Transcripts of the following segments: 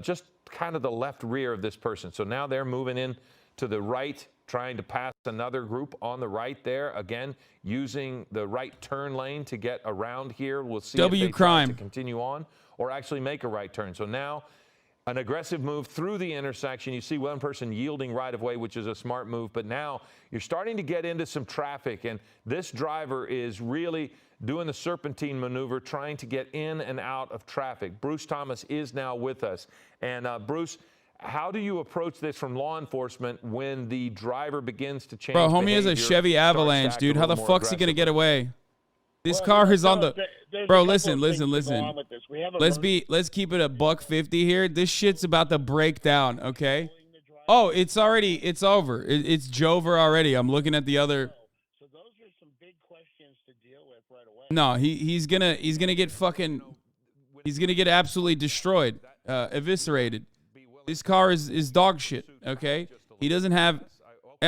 just kind of the left rear of this person. So now they're moving in to the right, trying to pass another group on the right there. Again, using the right turn lane to get around here. We'll see if they try to continue on or actually make a right turn. So now an aggressive move through the intersection. You see one person yielding right of way, which is a smart move. But now you're starting to get into some traffic, and this driver is really doing the serpentine maneuver, trying to get in and out of traffic. Bruce Thomas is now with us. And Bruce, how do you approach this from law enforcement when the driver begins to change? Bro, homie is a Chevy Avalanche, dude. How the fuck's he gonna get away? This car is on the. Bro, listen. Let's keep it a $150 here. This shit's about to break down, okay? Oh, it's over. It's Jover already. I'm looking at the other. So those are some big questions to deal with right away. No, he's gonna get fucking. He's gonna get absolutely destroyed, eviscerated. This car is dog shit, okay? He doesn't have.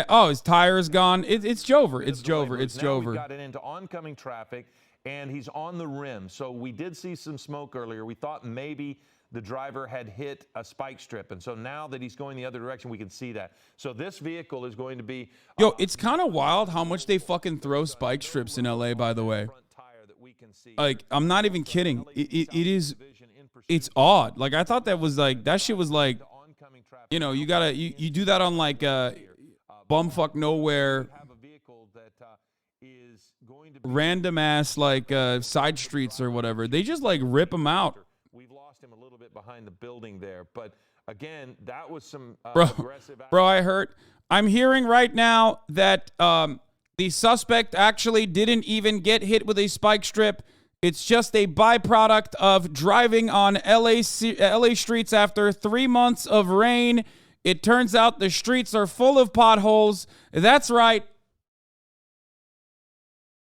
Oh, his tire is gone. It's Jover. It's Jover. It's Jover. We got it into oncoming traffic, and he's on the rim. So we did see some smoke earlier. We thought maybe the driver had hit a spike strip, and so now that he's going the other direction, we can see that. So this vehicle is going to be. Yo, it's kind of wild how much they fucking throw spike strips in LA. By the way, like I'm not even kidding. It is. It's odd. Like I thought that shit was like, you know, you do that on like bumfuck nowhere, random ass like side streets or whatever. They just like rip them out. We've lost him a little bit behind the building there, but again, that was some aggressive. Bro, I'm hearing right now that the suspect actually didn't even get hit with a spike strip. It's just a byproduct of driving on LA streets after 3 months of rain. It turns out the streets are full of potholes. That's right.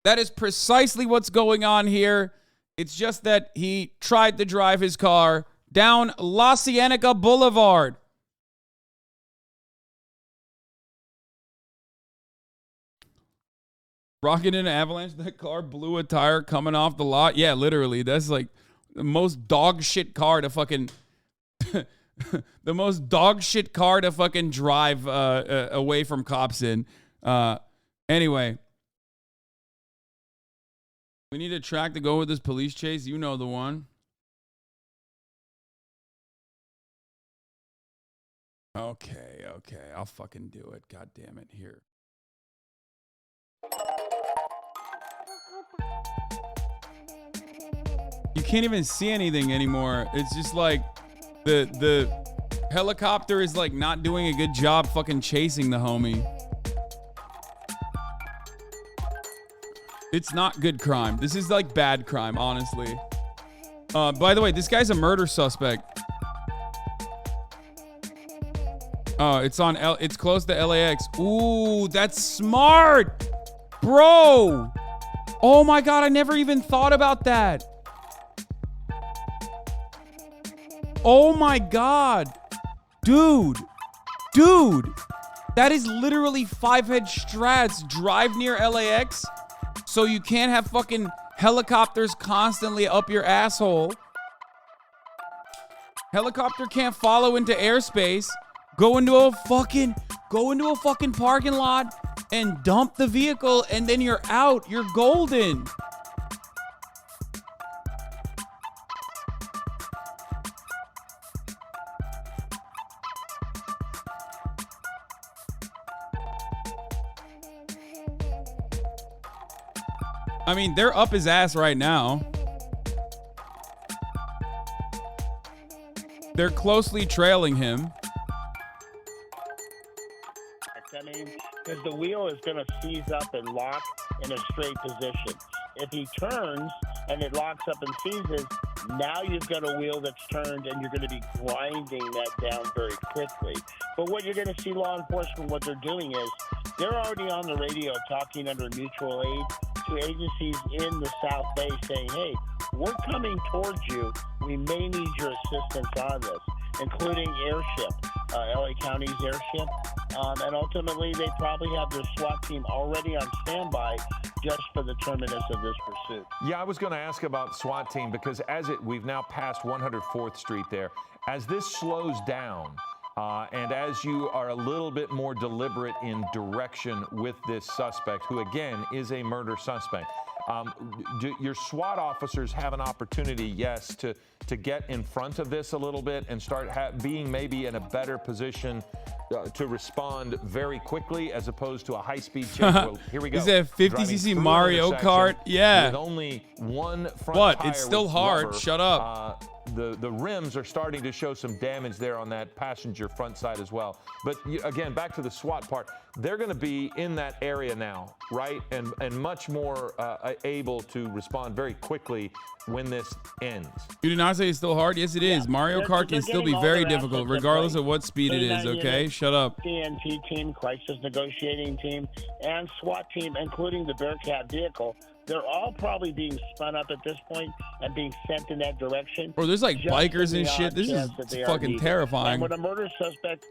That is precisely what's going on here. It's just that he tried to drive his car down La Cienega Boulevard. Rocking in an avalanche, that car blew a tire coming off the lot. Yeah, literally. That's like the most dog shit car to fucking... the most dog shit car to fucking drive away from cops in. Anyway. We need a track to go with this police chase. You know the one. Okay. I'll fucking do it. God damn it. Here. You can't even see anything anymore. It's just like the helicopter is like not doing a good job fucking chasing the homie. It's not good crime. This is like bad crime, honestly. By the way, this guy's a murder suspect. Oh, it's close to LAX. Ooh, that's smart, bro. Oh my God, I never even thought about that. Oh my God. Dude. That is literally 5-head strats. Drive near LAX so you can't have fucking helicopters constantly up your asshole. Helicopter can't follow into airspace. Go into a fucking parking lot and dump the vehicle, and then you're out. You're golden. I mean, they're up his ass right now. They're closely trailing him. I mean, because the wheel is going to seize up and lock in a straight position. If he turns and it locks up and seizes, now you've got a wheel that's turned and you're going to be grinding that down very quickly. But what you're going to see law enforcement, what they're doing is they're already on the radio talking under mutual aid to agencies in the South Bay saying, hey, we're coming towards you. We may need your assistance on this, including airship. LA County's airship. And ultimately, they probably have their SWAT team already on standby just for the terminus of this pursuit. Yeah, I was going to ask about SWAT team because we've now passed 104th Street there. As this slows down, and as you are a little bit more deliberate in direction with this suspect, who again is a murder suspect, do your SWAT officers have an opportunity, yes, to get in front of this a little bit and start being maybe in a better position to respond very quickly as opposed to a high-speed chase? Well, here we go. Is that 50cc Mario Kart? Yeah. With only one front But tire it's still with hard. rubber. Shut up. The rims are starting to show some damage there on that passenger front side as well. But again, back to the SWAT part, they're going to be in that area now, right? And much more able to respond very quickly when this ends. You did not say it's still hard? Yes, it is. Mario Kart can still be very difficult, regardless of what speed it is, okay? Shut up. TNT team, crisis negotiating team, and SWAT team, including the Bearcat vehicle, they're all probably being spun up at this point and being sent in that direction. Bro, there's like just bikers in and the shit. odd This is chance that they are fucking needed. terrifying. And with a murder suspect,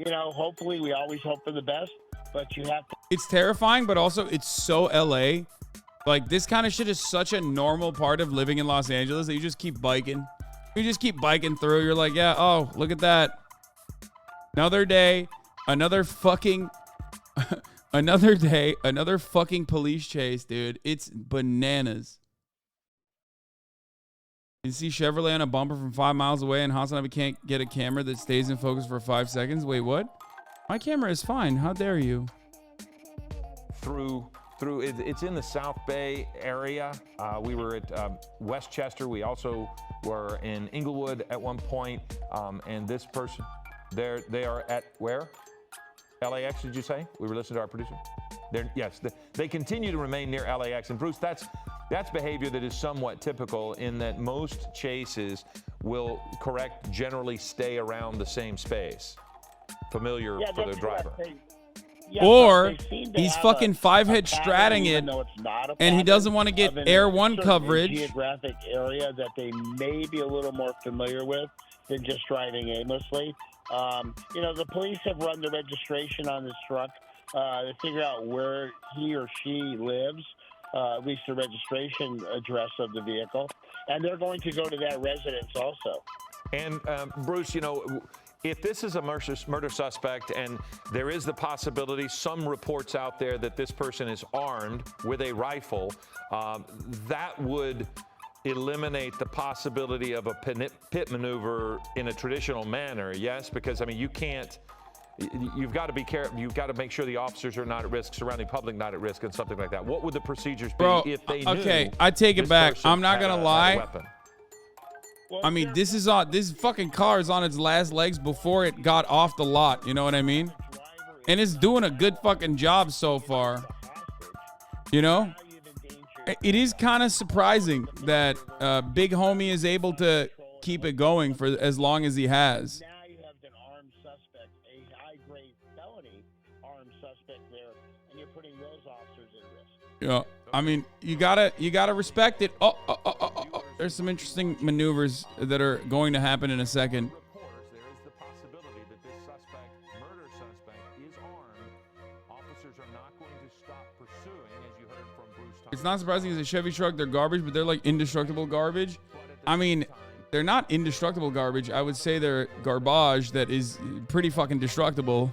hopefully we always hope for the best, but you have to. It's terrifying, but also it's so LA. Like, this kind of shit is such a normal part of living in Los Angeles that you just keep biking. You just keep biking through. You're like, yeah, oh, look at that. Another day, another fucking... Another day, another fucking police chase, dude. It's bananas. You see Chevrolet on a bumper from 5 miles away, and HasanAbi can't get a camera that stays in focus for 5 seconds. Wait, what? My camera is fine. How dare you? It's in the South Bay area. We were at Westchester. We also were in Inglewood at one point. And this person, they are at where? LAX, did you say? We were listening to our producer. Yes, they continue to remain near LAX. And Bruce, that's behavior that is somewhat typical in that most chases will generally stay around the same space. Familiar for the driver. Yeah, or they seem to he's have fucking five-head pattern, stratting it, even though it's not a and he pattern, doesn't want to get of an Air One certain coverage. Geographic area that they may be a little more familiar with than just driving aimlessly. The police have run the registration on this truck to figure out where he or she lives, at least the registration address of the vehicle, and they're going to go to that residence also. And Bruce, if this is a murder suspect and there is the possibility, some reports out there that this person is armed with a rifle, that would eliminate the possibility of a pit maneuver in a traditional manner, yes? Because, you've got to be careful. You've got to make sure the officers are not at risk, surrounding public not at risk, and something like that. What would the procedures be if they knew? Okay, I take it this back. person I'm not had gonna a lie. weapon? Well, This fucking car is on its last legs before it got off the lot. You know what I mean? And it's doing a good fucking job so far. You know? It is kind of surprising that Big Homie is able to keep it going for as long as he has. Now you have an armed suspect, a high-grade felony armed suspect there, and you're putting those officers at risk. Yeah, you gotta respect it. Oh. There's some interesting maneuvers that are going to happen in a second. There is the possibility that this murder suspect, is armed. Officers are not going to stop pursuing, as you heard from Bruce Thomas. It's not surprising it's a Chevy truck. They're garbage, but they're like indestructible garbage. They're not indestructible garbage. I would say they're garbage that is pretty fucking destructible.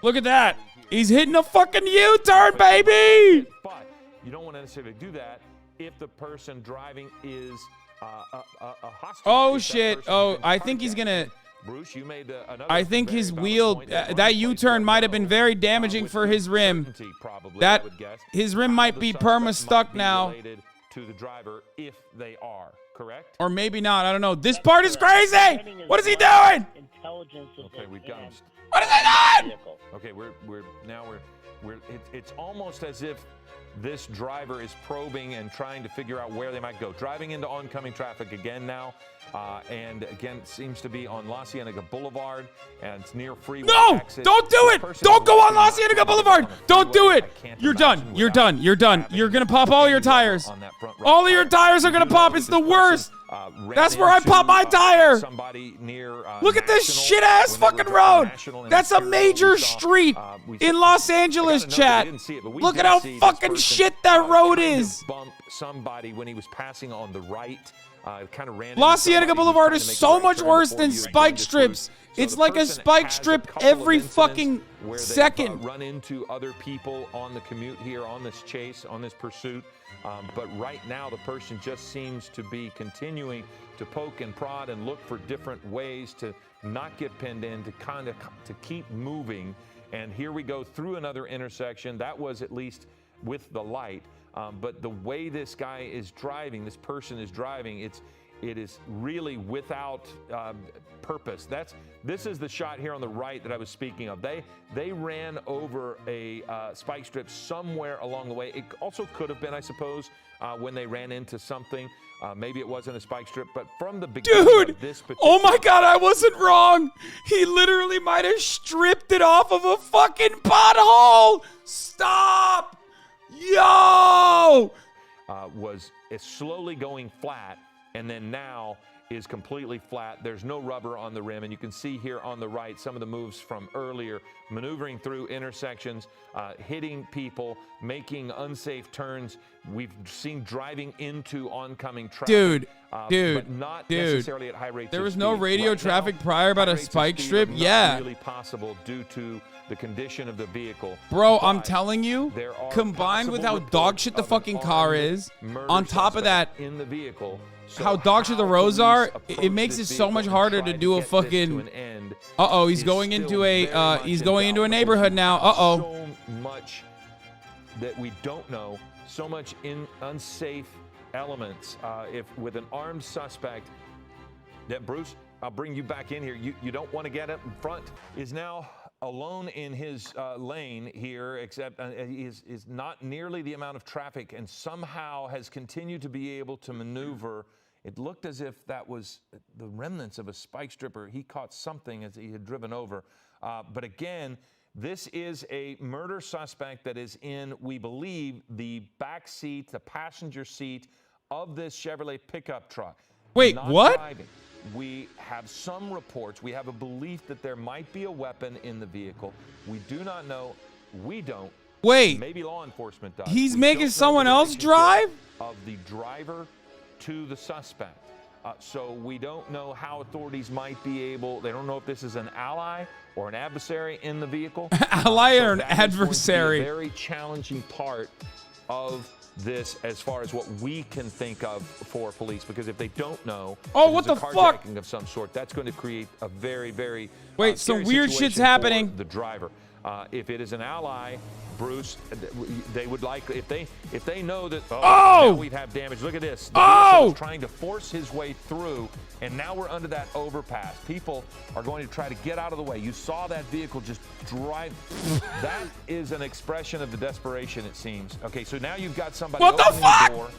Look at that. He's hitting a fucking U-turn, baby. But you don't want to necessarily do that if the person driving is a hostage. Oh, shit. Oh, I think he's going to... Bruce, you made another. I think his very wheel, valid point. that U-turn might have been very damaging for his rim. Probably, That I would guess. his rim might The be suspect perma-stuck might be now. related to the driver if they are, correct? Or maybe not. I don't know. This part is crazy. What is he doing? Intelligence is Okay, we've got him. What is he doing? Okay, it's almost as if this driver is probing and trying to figure out where they might go. Driving into oncoming traffic again now. And again, it seems to be on La Cienega Boulevard, and it's near freeway exit. Don't do it! Don't go on La Cienega Boulevard! Don't do it! You're done. You're done. You're done. You're gonna pop all your tires. All of your tires are gonna pop. It's the worst. That's where I pop my tire. Look at this shit-ass fucking road. That's a major street in Los Angeles, chat. Look at how fucking shit that road is. Bump somebody when he was passing on the right. Kind of ran La Cienega Boulevard is so much worse than spike strips. It's like a spike strip every fucking second. Run into other people on the commute here, on this chase, on this pursuit. But right now, the person just seems to be continuing to poke and prod and look for different ways to not get pinned in, to keep moving. And here we go through another intersection. That was at least with the light. But the way this guy is driving, this person is driving, it is really without purpose. This is the shot here on the right that I was speaking of. They ran over a spike strip somewhere along the way. It also could have been, I suppose, when they ran into something. Maybe it wasn't a spike strip, but from the beginning of this particular... Oh my God, I wasn't wrong. He literally might have stripped it off of a fucking pothole. Stop. Yo! Was slowly going flat, and then now is completely flat. There's no rubber on the rim, and you can see here on the right some of the moves from earlier, maneuvering through intersections, hitting people, making unsafe turns. We've seen driving into oncoming traffic. Dude, but not necessarily at high rates. There was no radio traffic prior about a spike strip. Yeah, really possible due to the condition of the vehicle. Bro, I'm telling you, combined with how dog shit the fucking car is, on top of that, in the vehicle, how dog shit the roads are, it makes it so much harder to do a fucking... Uh-oh, he's going into a neighborhood now. So much that we don't know, so much unsafe elements. If with an armed suspect, that Bruce, I'll bring you back in here. You don't want to get up in front. Is now alone in his lane here, except is not nearly the amount of traffic, and somehow has continued to be able to maneuver. It looked as if that was the remnants of a spike stripper. He caught something as he had driven over. But again, this is a murder suspect that is in, we believe, the back seat, the passenger seat of this Chevrolet pickup truck. Wait, what? Driving. We have some reports. We have a belief that there might be a weapon in the vehicle. We do not know. We don't. Wait. Maybe law enforcement does. He's making someone else drive? Of the driver to the suspect. So we don't know how authorities might be able, they don't know if this is an ally or an adversary in the vehicle. Ally or an adversary. A very challenging part of this as far as what we can think of for police, because if they don't know, what the fuck, of some sort, that's going to create a very, very some weird shit's happening. The driver, if it is an ally, Bruce, they would like if they know that now we'd have damage. Look at this. The vehicle is trying to force his way through, and now we're under that overpass. People are going to try to get out of the way. You saw that vehicle just drive. That is an expression of the desperation, it seems. Okay, so now you've got somebody opening the door.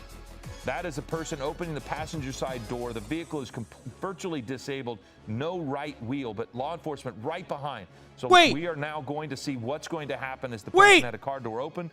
That is a person opening the passenger side door. The vehicle is virtually disabled. No right wheel, but law enforcement right behind. So we are now going to see what's going to happen as the person had a car door open.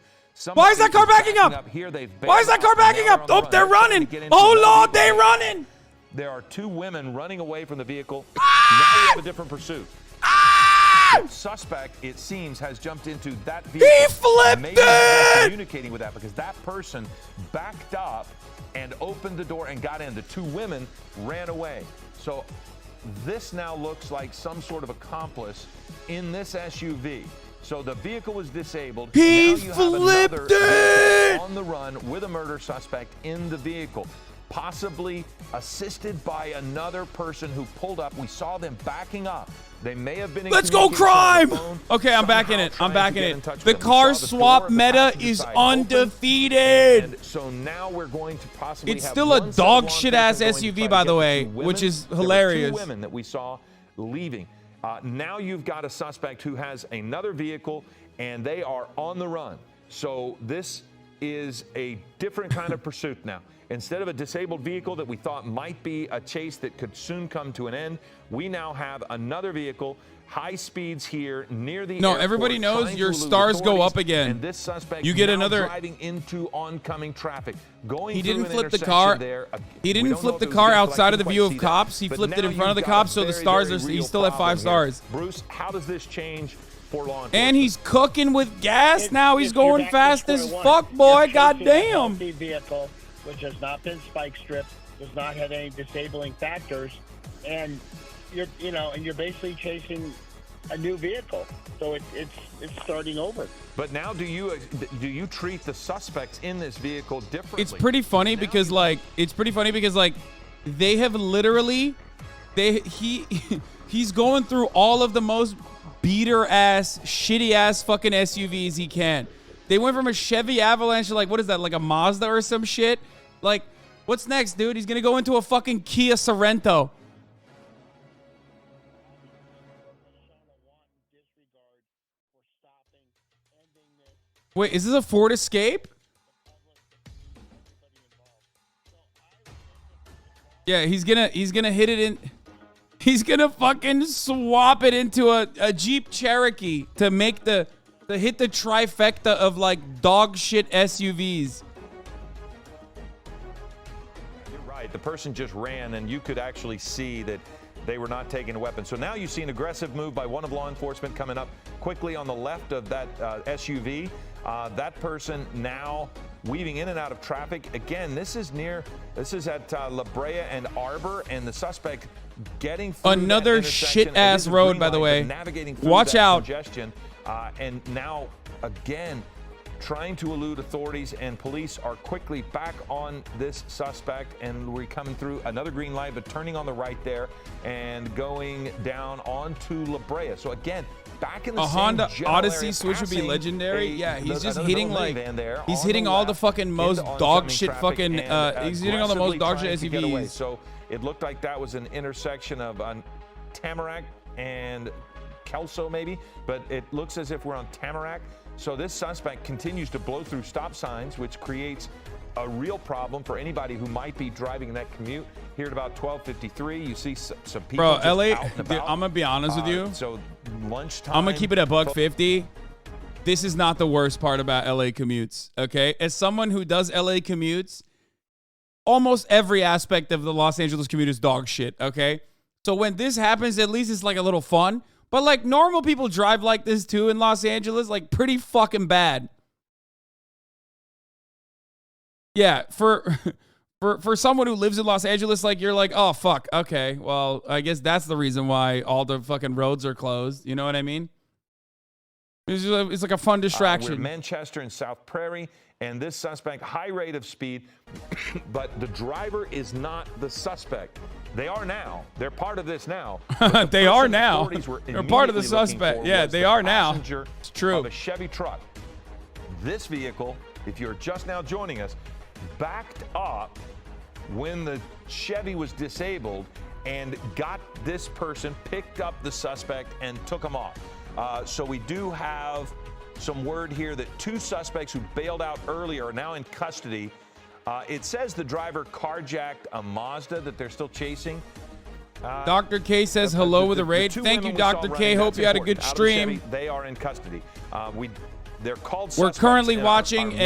Why is that car backing up? Here, why is that car backing up? Oh, they're running. Oh, Lord, they're running. There are two women running away from the vehicle. Now we have a different pursuit. The suspect, it seems, has jumped into that vehicle. He flipped it! Communicating with that because that person backed up and opened the door and got in. The two women ran away. So this now looks like some sort of accomplice in this SUV. So the vehicle was disabled. He flipped it! On the run with a murder suspect in the vehicle, possibly assisted by another person who pulled up. We saw them backing up. They may have been in Let's go crime! Okay, I'm back in it. I'm back in it. The car swap meta is undefeated. And so now we're going to possibly It's still a dog shit ass SUV, by the way, which is hilarious. There were two women that we saw leaving. Now you've got a suspect who has another vehicle, and they are on the run. So this is a different kind of pursuit now. Instead of a disabled vehicle that we thought might be a chase that could soon come to an end, we now have another vehicle, high speeds here near the airport. Everybody knows trying your to elude stars go authorities, up again. And this suspect You get now another driving into oncoming traffic. Going He through didn't an flip the intersection car. there. He We didn't don't know flip if the it was car good, but I outside of the couldn't view quite of see cops. that. He But flipped it now in front of the you've got cops, a so the very, stars very are. He real still at 5 problem here. stars. Bruce, how does this change for law enforcement? And he's cooking with gas now. He's You're going back to fast square as one. fuck, You're boy. chasing a Goddamn. healthy vehicle, which has not been spike stripped, does not have any disabling factors, and you're basically chasing a new vehicle. So it's starting over. But now, do you treat the suspects in this vehicle differently? It's pretty funny because they have literally he's going through all of the most beater ass, shitty ass fucking SUVs he can. They went from a Chevy Avalanche to like, what is that, like a Mazda or some shit? Like, what's next, dude? He's gonna go into a fucking Kia Sorento. Wait, is this a Ford Escape? Yeah, he's gonna hit it in. He's gonna fucking swap it into a Jeep Cherokee to make to hit the trifecta of like dog shit SUVs. You're right. The person just ran, and you could actually see that they were not taking a weapon. So now you see an aggressive move by one of law enforcement coming up quickly on the left of that SUV. That person now weaving in and out of traffic. Again, this is at La Brea and Arbor, and the suspect getting through another shit ass road, by the way. Navigating through Watch that out. congestion, and now again trying to elude authorities, and police are quickly back on this suspect, and we're coming through another green light, but turning on the right there and going down onto La Brea. So again, back in the A same Honda general Odyssey area, switch would be passing legendary. Yeah, he's just another hitting little like minivan there he's on hitting all the left fucking most into dog oncoming shit traffic fucking. and He's hitting all the most dog shit aggressively trying to get away. SUVs. So it looked like that was an intersection of Tamarack and Kelso maybe, but it looks as if we're on Tamarack. So this suspect continues to blow through stop signs, which creates a real problem for anybody who might be driving that commute. Here at about 12:53, you see some people Bro, just LA, out and dude, about. I'm gonna be honest with you. So lunchtime. I'm gonna keep it at $150. This is not the worst part about LA commutes, okay? As someone who does LA commutes, almost every aspect of the Los Angeles commute is dog shit, okay? So when this happens, at least it's like a little fun. But like normal people drive like this too in Los Angeles, like pretty fucking bad. Yeah, for someone who lives in Los Angeles, like you're like, oh fuck, okay, well I guess that's the reason why all the fucking roads are closed. You know what I mean? It's like a fun distraction. We're in Manchester and South Prairie, and this suspect, high rate of speed, but the driver is not the suspect. They are now. They're part of this now. They are now. They're part of the suspect. Yeah, they are now. It's true. Of a Chevy truck. This vehicle, if you're just now joining us, backed up when the Chevy was disabled and got this person, picked up the suspect, and took him off. So we do have some word here that two suspects who bailed out earlier are now in custody. It says the driver carjacked a Mazda that they're still chasing. Dr. K says hello with a raid. Thank you, Dr. K. Hope you had a good stream. Chevy, they are in custody. They're called. We're currently watching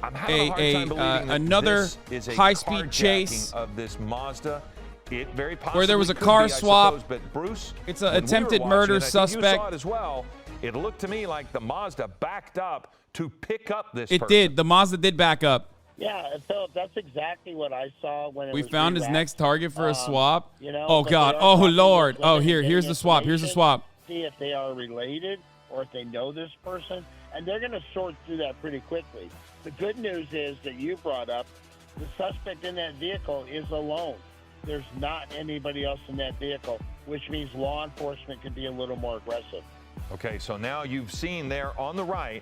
I'm having a hard time believing that another this is a high-speed carjacking chase of this Mazda. It very possibly where there was a could car be, I swap. suppose, but Bruce, It's an when we were attempted watching murder it, I think you suspect. saw it as well. It looked to me like the Mazda backed up to pick up this It person. did. The Mazda did back up. Yeah, Philip, that's exactly what I saw when it We was found his rewrapped. next target for a swap. Oh God. they are Oh talking Lord. about Oh whether they're here's getting the swap. Here's the information, swap. See if they are related or if they know this person, and they're going to sort through that pretty quickly. The good news is that you brought up the suspect in that vehicle is alone. There's not anybody else in that vehicle, which means law enforcement can be a little more aggressive. Okay, so now you've seen there on the right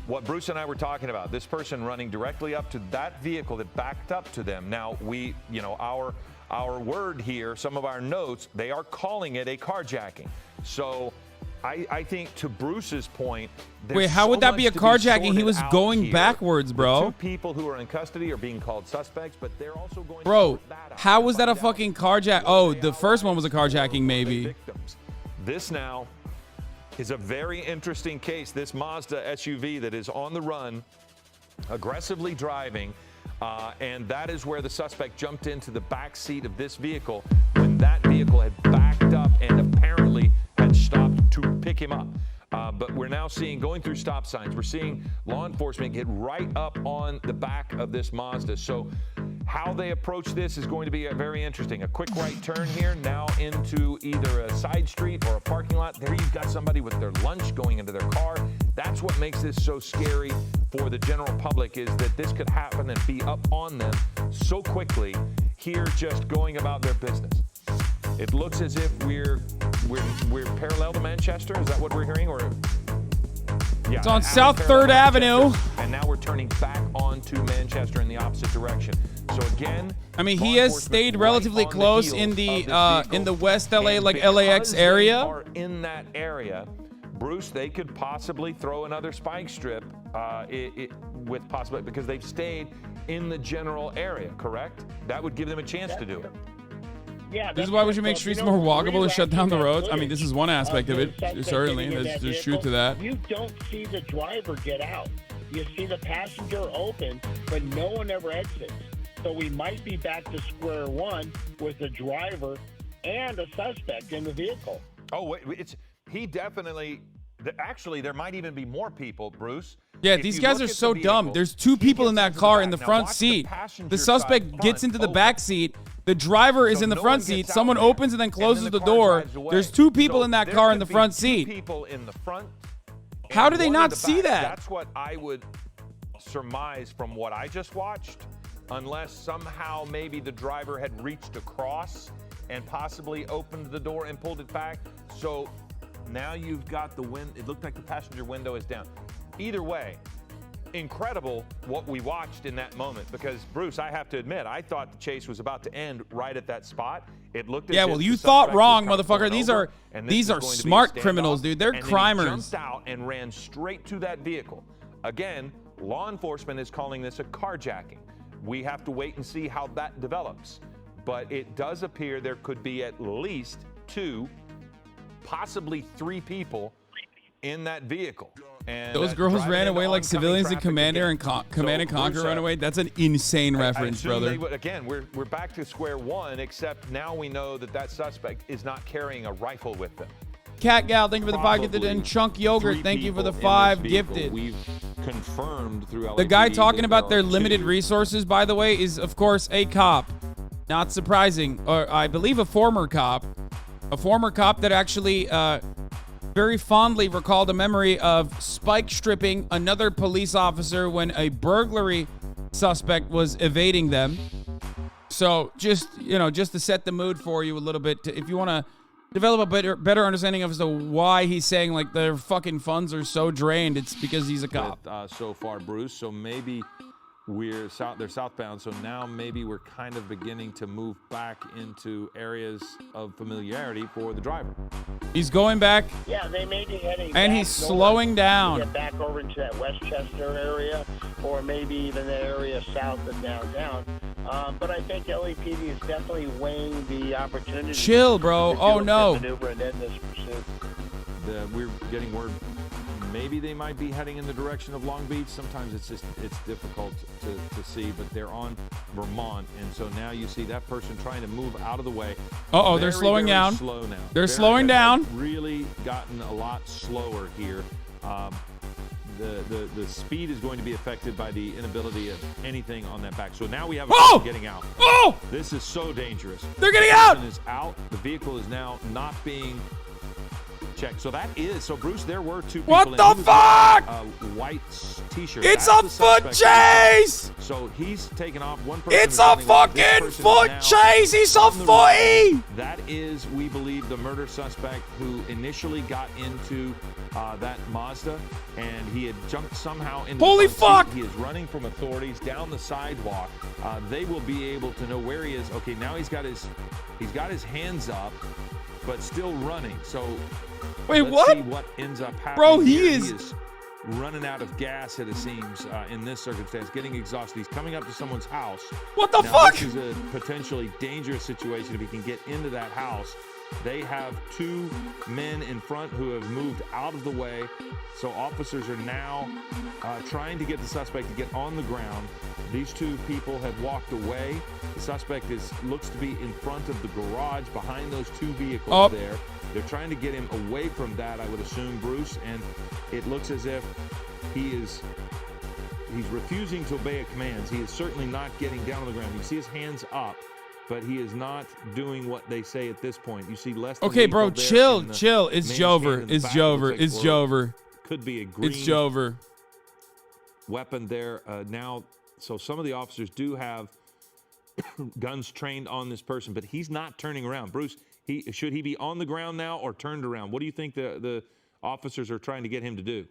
what Bruce and I were talking about. This person running directly up to that vehicle that backed up to them. Now we, our word here, some of our notes, they are calling it a carjacking. So I think to Bruce's point, Wait, how would that be a carjacking? He was going backwards, bro. The two people who are in custody are being called suspects, but they're also going. Bro, how was that a fucking carjack? Oh, the first one was a carjacking, maybe. Victims. This now is a very interesting case. This Mazda SUV that is on the run, aggressively driving, and that is where the suspect jumped into the back seat of this vehicle when that vehicle had backed up and apparently had stopped to pick him up. But we're now seeing, going through stop signs, we're seeing law enforcement get right up on the back of this Mazda. So how they approach this is going to be very interesting. A quick right turn here, now into either a side street or a parking lot. There you've got somebody with their lunch going into their car. That's what makes this so scary for the general public, is that this could happen and be up on them so quickly here, just going about their business. It looks as if we're parallel to Manchester. Is that what we're hearing? Or yeah, it's on South 3rd Avenue. And now we're turning back onto Manchester in the opposite direction. So again, I mean, he has stayed relatively close in the West LA, like LAX area. Are in that area, Bruce, they could possibly throw another spike strip with possibility, because they've stayed in the general area, correct? That would give them a chance to do it. Yeah, this is why we should make streets more walkable and shut down the roads. I mean, this is one aspect of it, certainly. There's truth to that. You don't see the driver get out. You see the passenger open, but no one ever exits. So we might be back to square one with the driver and a suspect in the vehicle. Oh, wait, he definitely. Actually, there might even be more people, Bruce. Yeah, these guys are so dumb. There's two people in that car in the front seat. The suspect gets into the back seat. The driver is in the front seat. Someone opens and then closes the door. There's two people in that car in the front seat. People in the front. How do they not see that? That's what I would surmise from what I just watched, unless somehow maybe the driver had reached across and possibly opened the door and pulled it back. So now you've got the wind. It looked like the passenger window is down. Either way, incredible what we watched in that moment, because Bruce, I have to admit, I thought the chase was about to end right at that spot. It looked as yeah, if well, the you thought suspect wrong, was motherfucker. These are smart criminals, dude. They're crimers. He jumped out and ran straight to that vehicle. Again, law enforcement is calling this a carjacking. We have to wait and see how that develops. But it does appear there could be at least 2, possibly 3 people in that vehicle. And those girls ran away like civilians in Commander and Command and Conquer ran away. That's an insane reference, brother. Again, we're back to square one, except now we know that that suspect is not carrying a rifle with them. Cat Gal, thank you for the 5 gifted, and Chunk Yogurt, thank you for the 5 gifted. We've confirmed through LAPD the guy talking about their limited resources, by the way, is of course a cop. Not surprising, or I believe a former cop that actually very fondly recalled a memory of spike stripping another police officer when a burglary suspect was evading them. So just to set the mood for you a little bit, if you want to develop a better understanding of as to why he's saying like their fucking funds are so drained, it's because he's a cop. So far, Bruce. So maybe they're southbound, so now maybe we're kind of beginning to move back into areas of familiarity for the driver. He's going back. Yeah, they may be heading and back he's slowing down. Get back over into that Westchester area, or maybe even the area south of downtown. But I think LAPD is definitely weighing the opportunity. Chill, bro. Oh no. Maneuver and end this pursuit. We're getting word. Maybe they might be heading in the direction of Long Beach. Sometimes it's difficult to see, but they're on Vermont, and so now you see that person trying to move out of the way. Uh-oh, they're slowing down. Slow now. They're slowing down. Really gotten a lot slower here. The speed is going to be affected by the inability of anything on that back. So now we have a person getting out. Oh! This is so dangerous. They're getting out. The person is out. The vehicle is now not being checked. So that is, so Bruce, there were 2 people. What the fuck? White t-shirt. It's a foot chase. So he's taken off. One person. It's a fucking foot chase. He's a footy. That is, we believe, the murder suspect who initially got into that Mazda, and he had jumped somehow into. Holy the front fuck! Seat. He is running from authorities down the sidewalk. They will be able to know where he is. Okay, now he's got his hands up. but still running. So Wait, let's what? see what ends up happening. Bro, he here. is running out of gas, it seems, in this circumstance, getting exhausted. He's coming up to someone's house. What the now, fuck? This is a potentially dangerous situation if he can get into that house. They have two men in front who have moved out of the way. So officers are now trying to get the suspect to get on the ground. These two people have walked away. The suspect looks to be in front of the garage behind those two vehicles there. They're trying to get him away from that, I would assume, Bruce. And it looks as if he's refusing to obey commands. He is certainly not getting down on the ground. You see his hands up, but he is not doing what they say at this point. You see less than okay, bro, chill. It's Jover. It's Jover. It's Jover. Could be a green It's Jover. weapon there now. So some of the officers do have guns trained on this person, but he's not turning around. Bruce, should he be on the ground now or turned around? What do you think the officers are trying to get him to do?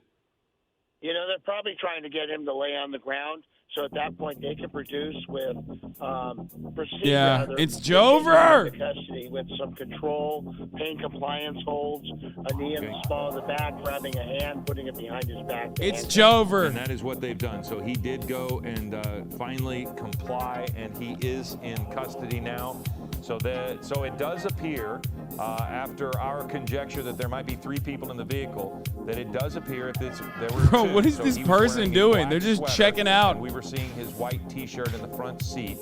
You know, they're probably trying to get him to lay on the ground. So at that point, they can produce with Yeah, it's Jover. Custody with some control, pain compliance holds, a knee in the small of the back, grabbing a hand, putting it behind his back. It's Jover. And that is what they've done. So he did go and finally comply, and he is in custody now. So it does appear, after our conjecture that there might be three people in the vehicle, that it does appear if there were Bro, two. what is So this he was person wearing a doing? black They're just sweater, checking out. and we were seeing his white T-shirt in the front seat.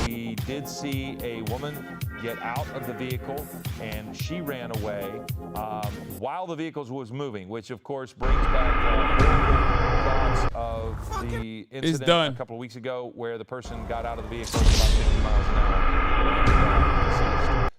We did see a woman get out of the vehicle, and she ran away while the vehicle was moving, which of course brings back thoughts of the incident a couple of weeks ago where the person got out of the vehicle at about 50 miles an hour.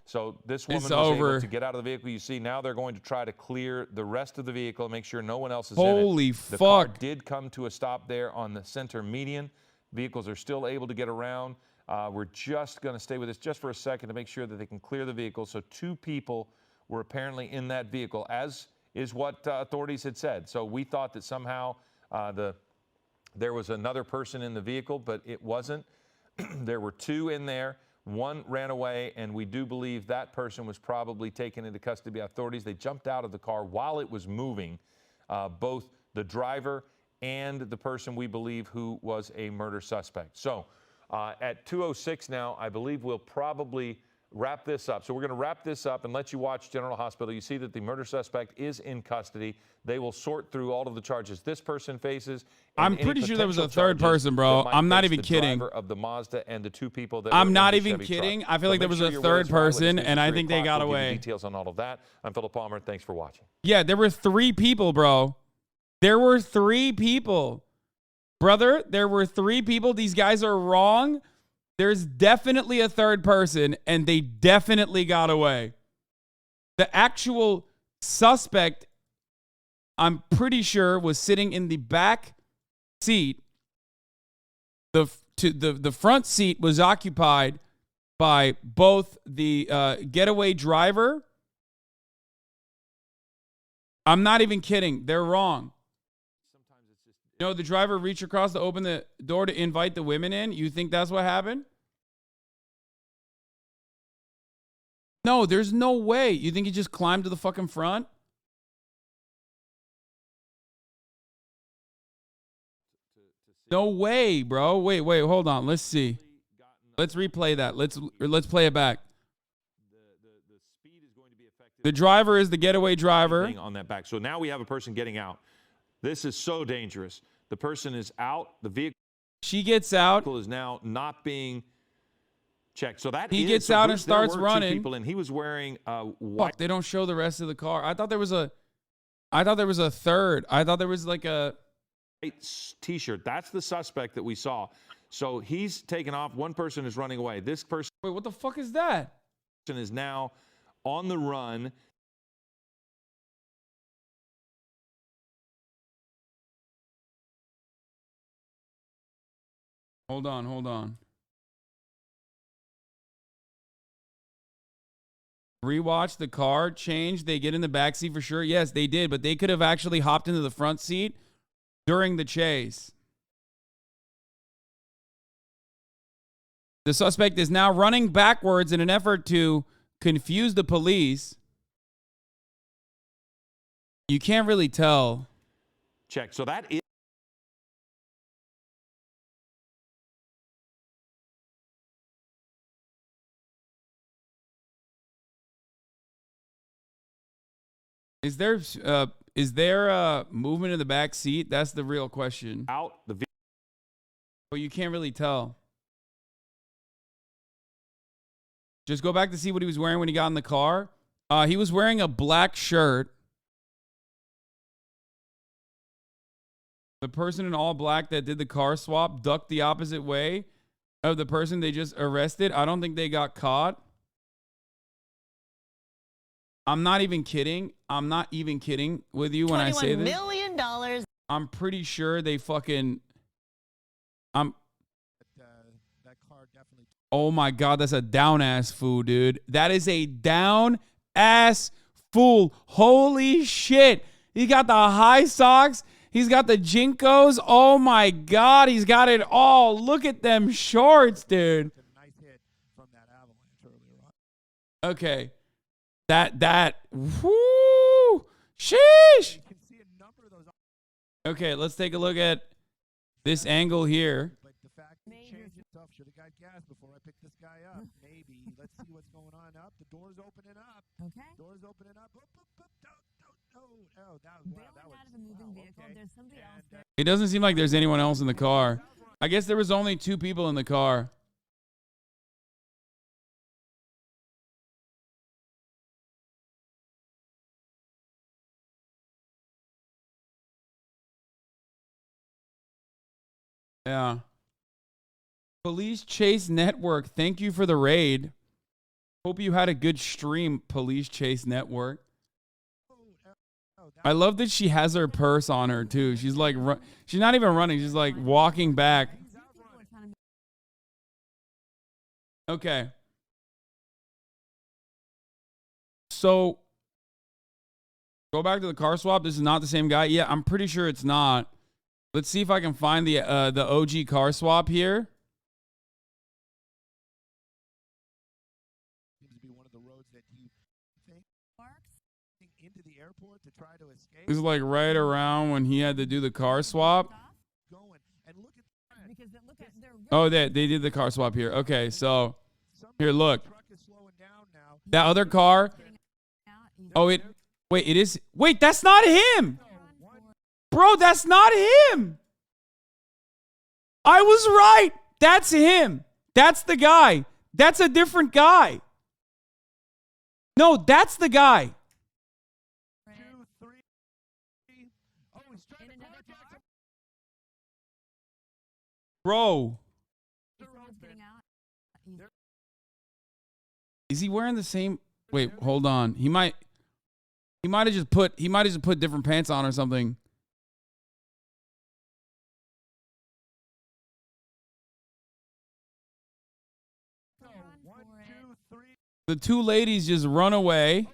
So this woman was able to get out of the vehicle. You see, now they're going to try to clear the rest of the vehicle, make sure no one else is in it. Holy The fuck. car did come to a stop there on the center median. Vehicles are still able to get around. We're just going to stay with this just for a second to make sure that they can clear the vehicle. So two people were apparently in that vehicle, as is what authorities had said. So we thought that somehow there was another person in the vehicle, but it wasn't. There were two in there. One ran away, and we do believe that person was probably taken into custody by authorities. They jumped out of the car while it was moving, both the driver and the person we believe who was a murder suspect. So at 2:06 now, I believe we'll probably wrap this up. So we're going to wrap this up and let you watch General Hospital. You see that the murder suspect is in custody. They will sort through all of the charges this person faces. I'm pretty sure there was a third person, bro. I'm not even kidding. Of the Mazda and the two people that I'm were not in the even Chevy kidding. truck. I feel like there was a you're third with us, Riley. person, This and is I 3 think they o'clock. got We'll give you away. details on all of that. I'm Philip Palmer. Thanks for watching. Yeah, there were three people, bro. There were three people. Brother, there were three people. These guys are wrong. There's definitely a third person, and they definitely got away. The actual suspect, I'm pretty sure, was sitting in the back seat. The front seat was occupied by both the getaway driver. I'm not even kidding. They're wrong. You know, the driver reached across to open the door to invite the women in. You think that's what happened? No, there's no way. You think he just climbed to the fucking front? No way, bro. Wait, hold on. Let's see. Let's replay that. Let's play it back. The driver is the getaway driver. On that back. So now we have a person getting out. This is so dangerous. The person is out. The vehicle. She gets out. Is now not being checked. So that he gets out and starts running. People, and he was wearing white. Fuck, they don't show the rest of the car. I thought there was a third. I thought there was like a T-shirt. That's the suspect that we saw. So he's taken off. One person is running away. This person. Wait, what the fuck is that? Is now on the run. Hold on. Rewatch the car change. They get in the back seat for sure. Yes, they did, but they could have actually hopped into the front seat during the chase. The suspect is now running backwards in an effort to confuse the police. You can't really tell. Check. So that is. Is there movement in the back seat? That's the real question. Out the. But you can't really tell. Just go back to see what he was wearing when he got in the car. He was wearing a black shirt. The person in all black that did the car swap ducked the opposite way of the person they just arrested. I don't think they got caught. I'm not even kidding. I'm not even kidding with you when I say this. $21 million. I'm pretty sure they fucking... That car definitely. Oh my God, that's a down-ass fool, dude. That is a down-ass fool. Holy shit. He got the high socks. He's got the Jinkos. Oh my God, he's got it all. Look at them shorts, dude. Nice hit from that avalanche earlier on. Okay. Whoo, sheesh. You can see a number of those. Okay, let's take a look at this angle here. But the fact that he changed himself, should have got gas before I picked this guy up. Maybe. Let's see what's going on up. The door's opening up. Okay. Door's opening up. Boop, boop, boop. Oh, that was Bailing out of a moving vehicle. okay. There's somebody else there. It doesn't seem like there's anyone else in the car. I guess there was only 2 people in the car. Yeah. Police Chase Network, thank you for the raid. Hope you had a good stream, Police Chase Network. I love that she has her purse on her too. She's like, she's not even running. She's like walking back. Okay. So, go back to the car swap. This is not the same guy. Yeah, I'm pretty sure it's not. Let's see if I can find the OG car swap here. Seems to be one of the roads that you think into the airport to try to escape. This is like right around when he had to do the car swap. Going and look at Because look at their Oh, they did the car swap here. Okay, so here, look. truck is slowing down now. That other car. Oh, wait, it is. Wait, that's not him. Bro, that's not him. I was right. That's him. That's the guy. That's a different guy. No, that's the guy. 2, 3. Oh, he's trying to contact Bro, someone's getting out. is he wearing the same? Wait, hold on. He might have just put different pants on or something. The 2 ladies just run away.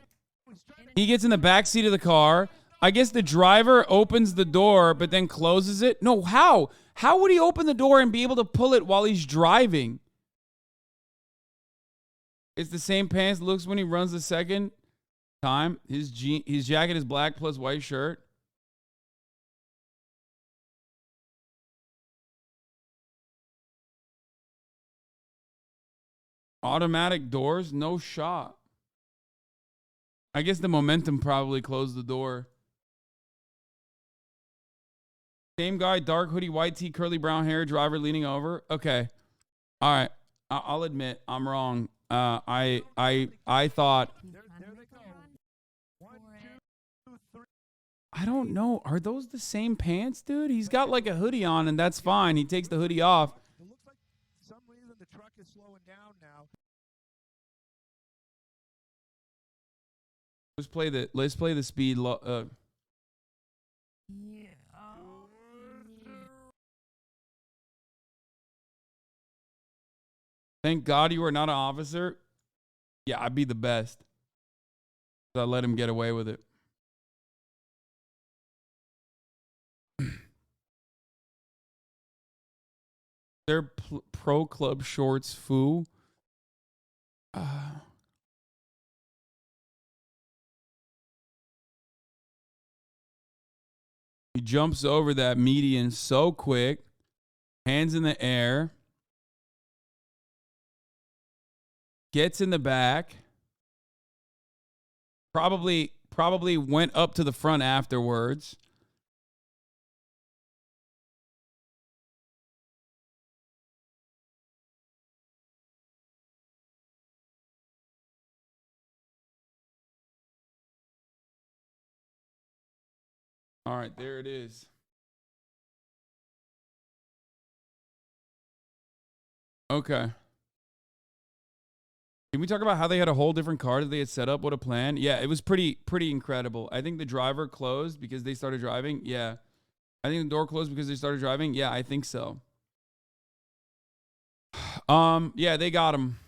He gets in the back seat of the car. I guess the driver opens the door, but then closes it. No, how? How would he open the door and be able to pull it while he's driving? It's the same pants looks when he runs the second time. His jacket is black plus white shirt. Automatic doors, no shot. I guess the momentum probably closed the door. Same guy, dark hoodie, white tee, curly brown hair, driver leaning over. Okay. All right. I'll admit I'm wrong. I thought. I don't know. Are those the same pants, dude? He's got like a hoodie on, and that's fine. He takes the hoodie off. It looks like some reason the truck is slowing down now. Let's play the speed. Thank God you are not an officer. Yeah, I'd be the best. I let him get away with it. They're pro club shorts, foo. jumps over that median so quick. Hands in the air. Gets in the back. Probably went up to the front afterwards. All right, there it is. Okay. Can we talk about how they had a whole different car that they had set up? What a plan. Yeah, it was pretty incredible. I think the driver closed because they started driving. Yeah. I think the door closed because they started driving. Yeah, I think so. Yeah, they got him.